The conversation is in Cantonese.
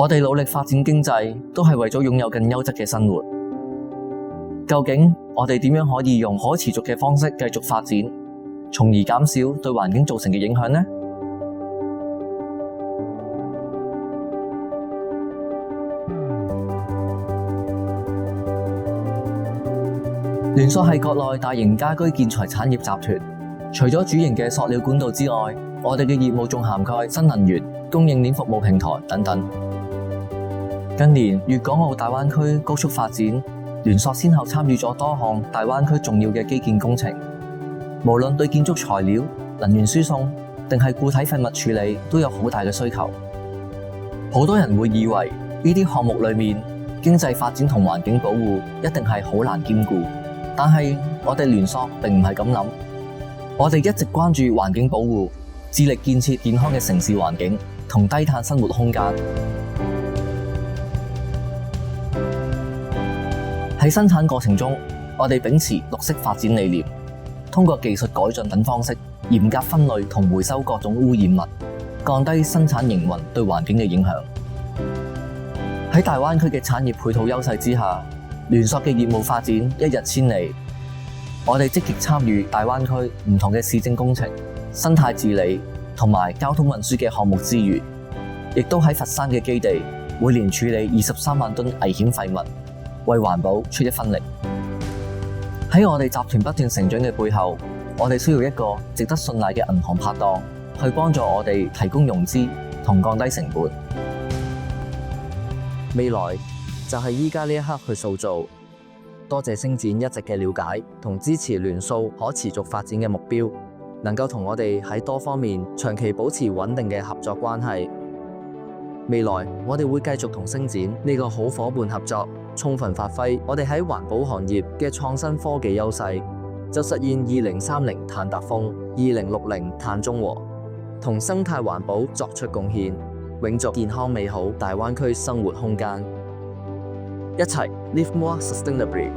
我哋努力發展經濟，都係為咗擁有更優質嘅生活。究竟我哋點樣可以用可持續嘅方式繼續發展，從而減少對環境造成嘅影響呢？聯塑係國內大型家居建材產業集團，除咗主營嘅塑料管道之外，我哋嘅業務仲涵蓋新能源、供應鏈服務平台等等。近年粵港澳大灣區高速發展，聯塑先後參與咗多項大灣區重要嘅基建工程，無論對建築材料、能源輸送定係固體廢物處理，都有好大嘅需求。好多人會以為呢啲項目裏面經濟發展同環境保護一定係好難兼顧，但係我哋聯塑並唔係咁諗。我哋一直關注環境保護，致力建設健康嘅城市環境同低碳生活空間。喺生產過程中，我哋秉持綠色發展理念，通過技術改進等方式，嚴格分類同回收各種污染物，降低生產營運對環境嘅影響。喺大灣區嘅產業配套優勢之下，聯塑嘅業務發展一日千里。我哋積極參與大灣區唔同嘅市政工程、生態治理同埋交通運輸嘅項目之餘，亦都喺佛山嘅基地每年處理23萬噸危險廢物，為環保出一分力。喺我哋集團不斷成長嘅背後，我哋需要一個值得信賴嘅銀行拍檔，去幫助我哋提供融資同降低成本。未來就係依家呢一刻去塑造。多謝星展一直嘅了解同支持聯塑可持續發展嘅目標，能夠同我哋喺多方面長期保持穩定嘅合作關係。未來我哋會繼續同星展呢個好夥伴合作，充分發揮我哋喺環保行業嘅創新科技優勢，就實現2030碳達峰、2060碳中和，同生態環保作出貢獻，永續健康美好大灣區生活空間。一齊 Live More Sustainably。